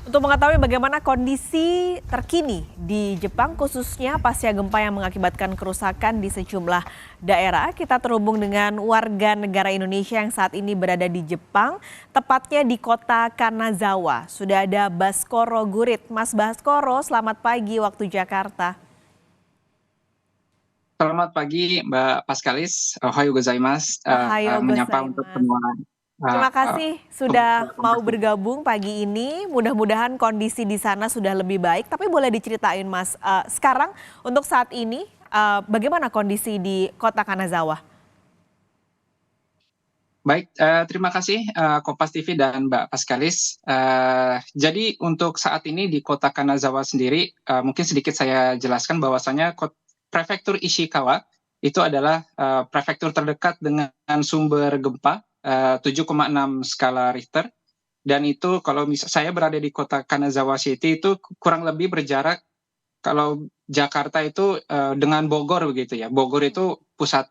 Untuk mengetahui bagaimana kondisi terkini di Jepang, khususnya pasca gempa yang mengakibatkan kerusakan di sejumlah daerah, kita terhubung dengan warga negara Indonesia yang saat ini berada di Jepang, tepatnya di kota Kanazawa. Sudah ada Baskoro Gurit. Mas Baskoro, selamat pagi waktu Jakarta. Selamat pagi, Mbak Paskalis. Ohayo gozaimasu. Ohayo Menyapa untuk gozaimasu. semua Terima uh, kasih pemirsa sudah mau Kompas TV. bergabung pagi ini. Mudah-mudahan kondisi di sana sudah lebih baik. Tapi boleh diceritain, Mas, sekarang untuk saat ini bagaimana kondisi di kota Kanazawa? Baik, terima kasih Kompas TV dan Mbak Paskalis. Jadi untuk saat ini di kota Kanazawa sendiri, mungkin sedikit saya jelaskan bahwasanya prefektur Ishikawa itu adalah prefektur terdekat dengan sumber gempa 7,6 skala Richter. Dan itu kalau saya berada di kota Kanazawa City itu kurang lebih berjarak kalau Jakarta itu dengan Bogor begitu ya. Bogor itu pusat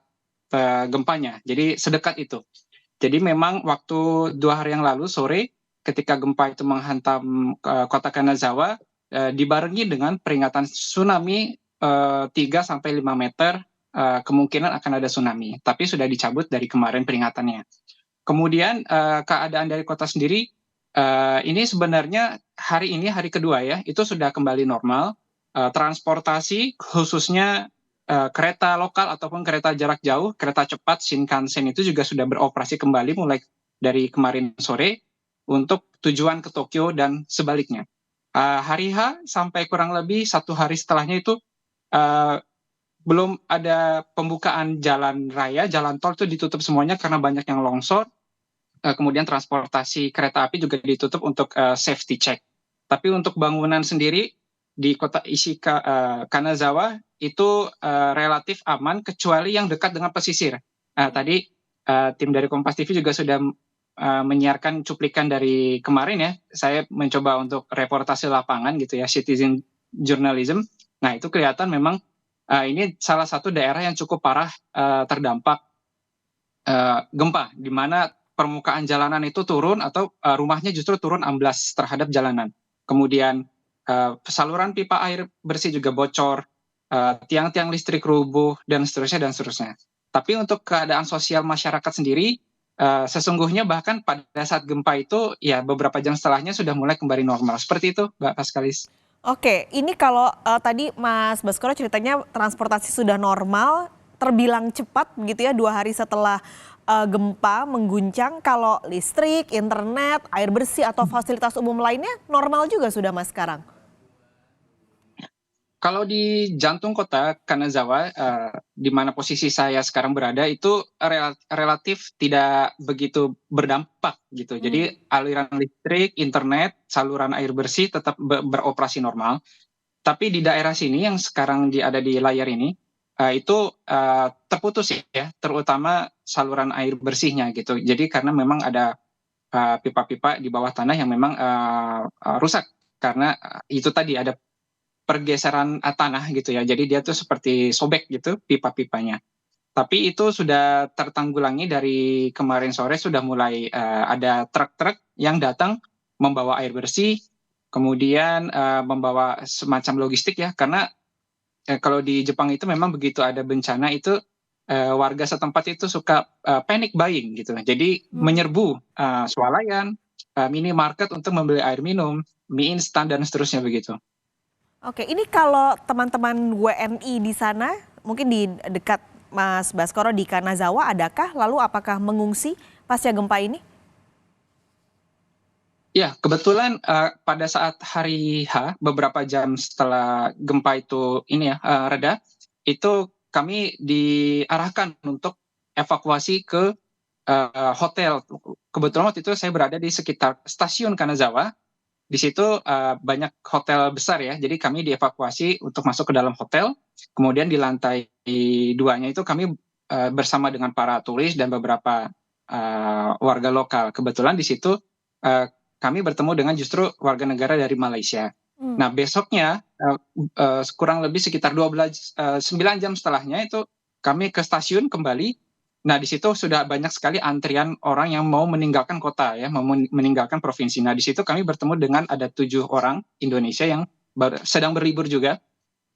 gempanya. Jadi sedekat itu. Jadi memang waktu 2 hari yang lalu sore ketika gempa itu menghantam kota Kanazawa dibarengi dengan peringatan tsunami 3 sampai 5 meter kemungkinan akan ada tsunami. Tapi sudah dicabut dari kemarin peringatannya. Kemudian keadaan dari kota sendiri ini sebenarnya hari ini hari kedua ya, itu sudah kembali normal. Transportasi khususnya kereta lokal ataupun kereta jarak jauh, kereta cepat Shinkansen itu juga sudah beroperasi kembali mulai dari kemarin sore untuk tujuan ke Tokyo dan sebaliknya. Hari H sampai kurang lebih 1 hari setelahnya itu uh, belum ada pembukaan jalan raya, jalan tol itu ditutup semuanya karena banyak yang longsor. Kemudian transportasi kereta api juga ditutup untuk safety check. Tapi untuk bangunan sendiri di kota Kanazawa itu relatif aman kecuali yang dekat dengan pesisir. Tadi tim dari Kompas TV juga sudah menyiarkan cuplikan dari kemarin ya. Saya mencoba untuk reportase lapangan gitu ya, citizen journalism. Nah itu kelihatan memang ini salah satu daerah yang cukup parah terdampak gempa, di mana permukaan jalanan itu turun atau rumahnya justru turun amblas terhadap jalanan. Kemudian saluran pipa air bersih juga bocor, tiang-tiang listrik rubuh, dan seterusnya dan seterusnya. Tapi untuk keadaan sosial masyarakat sendiri, sesungguhnya bahkan pada saat gempa itu, ya beberapa jam setelahnya sudah mulai kembali normal. Seperti itu, Mbak Paskalis. Oke, ini kalau tadi Mas Baskoro ceritanya transportasi sudah normal, terbilang cepat begitu ya 2 hari setelah gempa mengguncang. Kalau listrik, internet, air bersih atau fasilitas umum lainnya normal juga sudah Mas sekarang? Kalau di jantung kota Kanazawa, di mana posisi saya sekarang berada, itu relatif tidak begitu berdampak gitu. Hmm. Jadi aliran listrik, internet, saluran air bersih tetap beroperasi normal. Tapi di daerah sini yang sekarang ada di layar ini, itu terputus ya, terutama saluran air bersihnya gitu. Jadi karena memang ada pipa-pipa di bawah tanah yang memang rusak karena itu tadi ada pergeseran tanah gitu ya. Jadi dia tuh seperti sobek gitu pipa-pipanya. Tapi itu sudah tertanggulangi dari kemarin sore sudah mulai ada truk-truk yang datang membawa air bersih, kemudian membawa semacam logistik ya. Karena kalau di Jepang itu memang begitu ada bencana itu warga setempat itu suka panic buying gitu. Jadi Hmm. menyerbu swalayan, minimarket untuk membeli air minum, mie instan dan seterusnya begitu. Oke, ini kalau teman-teman WNI di sana, mungkin di dekat Mas Baskoro di Kanazawa, adakah? Lalu apakah mengungsi pasca gempa ini? Ya, kebetulan pada saat hari H, beberapa jam setelah gempa itu ini ya reda, itu kami diarahkan untuk evakuasi ke hotel. Kebetulan waktu itu saya berada di sekitar stasiun Kanazawa. Di situ banyak hotel besar ya, jadi kami dievakuasi untuk masuk ke dalam hotel. Kemudian di lantai 2-nya itu kami bersama dengan para turis dan beberapa warga lokal. Kebetulan di situ uh, kami bertemu dengan justru warga negara dari Malaysia. Hmm. Nah besoknya kurang lebih sekitar 9 jam setelahnya itu kami ke stasiun kembali Nah, di situ sudah banyak sekali antrian orang yang mau meninggalkan kota ya, mau meninggalkan provinsi. Nah, di situ kami bertemu dengan ada 7 orang Indonesia yang sedang berlibur juga.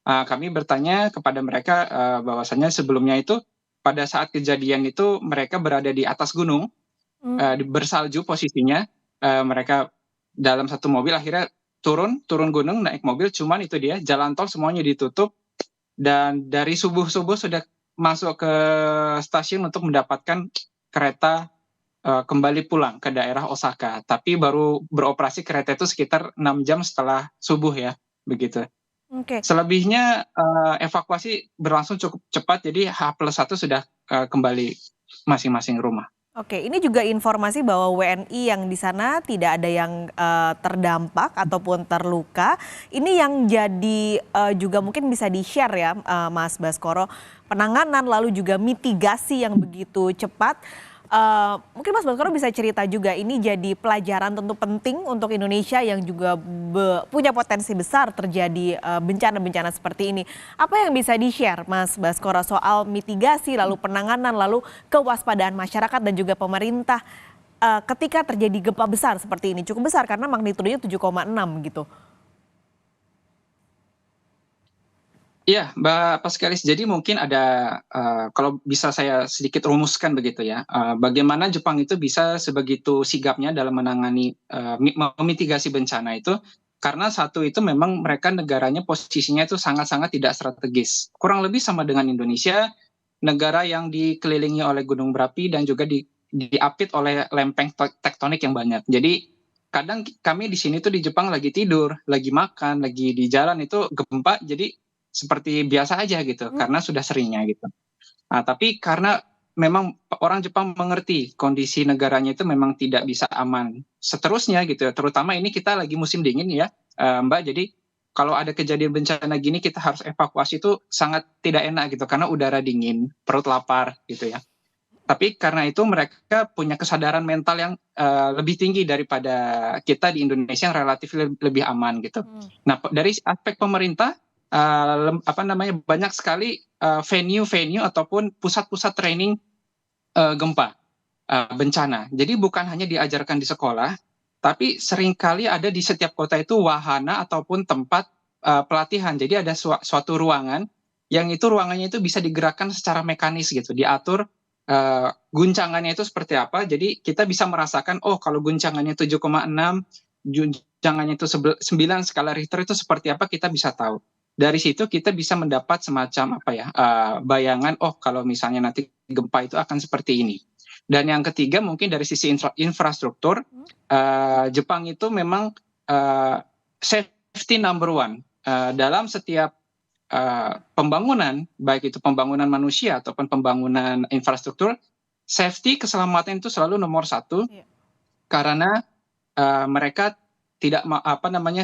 Kami bertanya kepada mereka bahwasannya sebelumnya itu pada saat kejadian itu mereka berada di atas gunung, bersalju posisinya. Mereka dalam satu mobil akhirnya turun gunung naik mobil, cuman itu dia jalan tol semuanya ditutup dan dari subuh-subuh sudah masuk ke stasiun untuk mendapatkan kereta kembali pulang ke daerah Osaka. Tapi baru beroperasi kereta itu sekitar 6 jam setelah subuh ya, begitu. Oke. Selebihnya evakuasi berlangsung cukup cepat, jadi H+1 sudah kembali masing-masing rumah. Oke, ini juga informasi bahwa WNI yang di sana tidak ada yang terdampak ataupun terluka. Ini yang jadi juga mungkin bisa di-share ya, Mas Baskoro, penanganan lalu juga mitigasi yang begitu cepat. Mungkin Mas Baskoro bisa cerita juga, ini jadi pelajaran tentu penting untuk Indonesia yang juga punya potensi besar terjadi bencana-bencana seperti ini. Apa yang bisa di-share Mas Baskoro soal mitigasi, lalu penanganan, lalu kewaspadaan masyarakat dan juga pemerintah ketika terjadi gempa besar seperti ini? Cukup besar karena magnitudenya 7,6 gitu. Iya, Mbak Paskalis. Jadi mungkin ada, kalau bisa saya sedikit rumuskan begitu ya, bagaimana Jepang itu bisa sebegitu sigapnya dalam menangani, memitigasi bencana itu, karena satu itu memang mereka negaranya posisinya itu sangat-sangat tidak strategis. Kurang lebih sama dengan Indonesia, negara yang dikelilingi oleh gunung berapi dan juga diapit oleh lempeng tektonik yang banyak. Jadi kadang kami di sini tuh di Jepang lagi tidur, lagi makan, lagi di jalan itu gempa, jadi seperti biasa aja gitu, karena sudah seringnya gitu. Tapi karena memang orang Jepang mengerti kondisi negaranya itu memang tidak bisa aman seterusnya gitu, terutama ini kita lagi musim dingin ya, Mbak. Jadi kalau ada kejadian bencana gini kita harus evakuasi itu sangat tidak enak gitu, karena udara dingin, perut lapar gitu ya. Tapi karena itu mereka punya kesadaran mental yang lebih tinggi daripada kita di Indonesia yang relatif lebih aman gitu. Nah, dari aspek pemerintah, banyak sekali venue-venue ataupun pusat-pusat training gempa, bencana. Jadi bukan hanya diajarkan di sekolah, tapi seringkali ada di setiap kota itu wahana ataupun tempat pelatihan. Jadi ada suatu ruangan yang itu ruangannya itu bisa digerakkan secara mekanis gitu, diatur guncangannya itu seperti apa. Jadi kita bisa merasakan, oh kalau guncangannya 7,6, guncangannya itu 9 skala Richter itu seperti apa, kita bisa tahu. Dari situ kita bisa mendapat semacam bayangan, oh kalau misalnya nanti gempa itu akan seperti ini. Dan yang ketiga mungkin dari sisi infrastruktur, Jepang itu memang safety number one. Dalam setiap pembangunan, baik itu pembangunan manusia ataupun pembangunan infrastruktur, safety, keselamatan itu selalu nomor satu, karena mereka tidak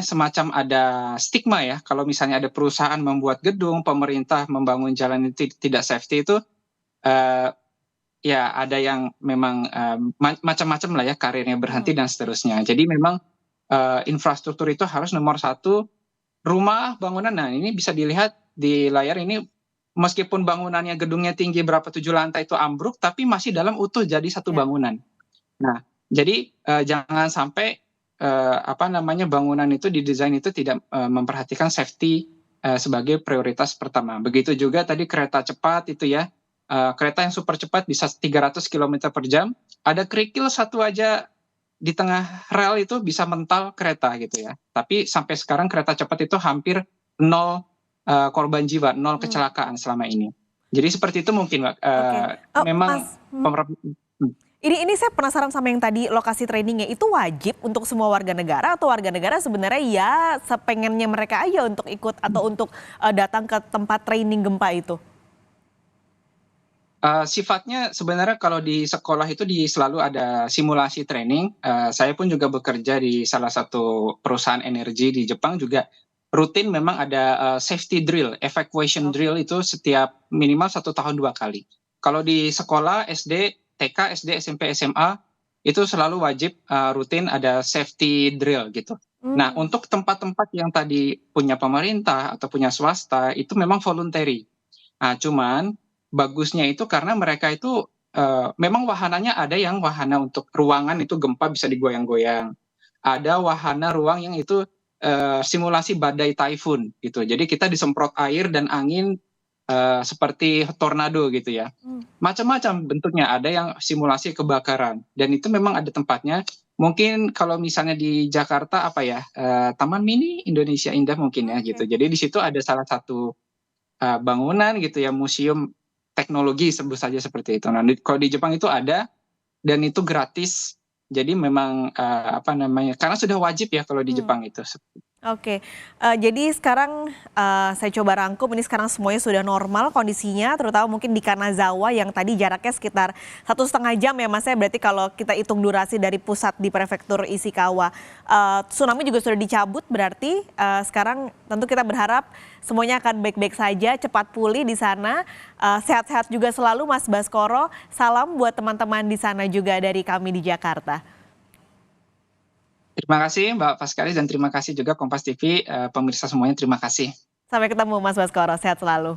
semacam ada stigma ya, kalau misalnya ada perusahaan membuat gedung, pemerintah membangun jalan itu tidak safety itu, ya ada yang memang macam-macam lah ya, karirnya berhenti dan seterusnya. Jadi memang infrastruktur itu harus nomor satu. Rumah, bangunan, nah ini bisa dilihat di layar ini, meskipun bangunannya gedungnya tinggi berapa 7 lantai itu ambruk, tapi masih dalam utuh jadi satu bangunan. Nah, jadi jangan sampai bangunan itu didesain itu tidak memperhatikan safety sebagai prioritas pertama. Begitu juga tadi kereta cepat itu ya, kereta yang super cepat bisa 300 km per jam, ada kerikil satu aja di tengah rel itu bisa mental kereta gitu ya. Tapi sampai sekarang kereta cepat itu hampir 0 korban jiwa, 0 kecelakaan selama ini. Jadi seperti itu mungkin, Mbak. Memang Ini saya penasaran sama yang tadi lokasi trainingnya, itu wajib untuk semua warga negara atau warga negara sebenarnya ya sepengennya mereka aja untuk ikut atau untuk datang ke tempat training gempa itu? Sifatnya sebenarnya kalau di sekolah itu selalu ada simulasi training. Saya pun juga bekerja di salah satu perusahaan energi di Jepang, juga rutin memang ada safety drill, evacuation drill itu setiap minimal 1 tahun 2 kali. Kalau di sekolah SD, TK, SD, SMP, SMA itu selalu wajib rutin ada safety drill gitu. Nah, untuk tempat-tempat yang tadi punya pemerintah atau punya swasta itu memang voluntary. Cuman bagusnya itu karena mereka itu memang wahananya ada yang wahana untuk ruangan itu gempa bisa digoyang-goyang. Ada wahana ruang yang itu simulasi badai typhoon gitu. Jadi kita disemprot air dan angin seperti tornado gitu ya. Macam-macam bentuknya, ada yang simulasi kebakaran dan itu memang ada tempatnya. Mungkin kalau misalnya di Jakarta apa ya, Taman Mini Indonesia Indah mungkin ya gitu. Oke. Jadi di situ ada salah satu bangunan gitu ya, museum teknologi sebut saja seperti itu. Nah, kalau di Jepang itu ada dan itu gratis. Jadi memang apa namanya? Karena sudah wajib ya kalau di Hmm. Jepang itu. Oke, jadi sekarang saya coba rangkum, ini sekarang semuanya sudah normal kondisinya, terutama mungkin di Kanazawa yang tadi jaraknya sekitar 1,5 jam ya Mas ya, berarti kalau kita hitung durasi dari pusat di prefektur Ishikawa. Tsunami juga sudah dicabut berarti, sekarang tentu kita berharap semuanya akan baik-baik saja, cepat pulih di sana. Sehat-sehat juga selalu Mas Baskoro, salam buat teman-teman di sana juga dari kami di Jakarta. Terima kasih Mbak Paskalis dan terima kasih juga Kompas TV, pemirsa semuanya terima kasih. Sampai ketemu Mas Baskoro, sehat selalu.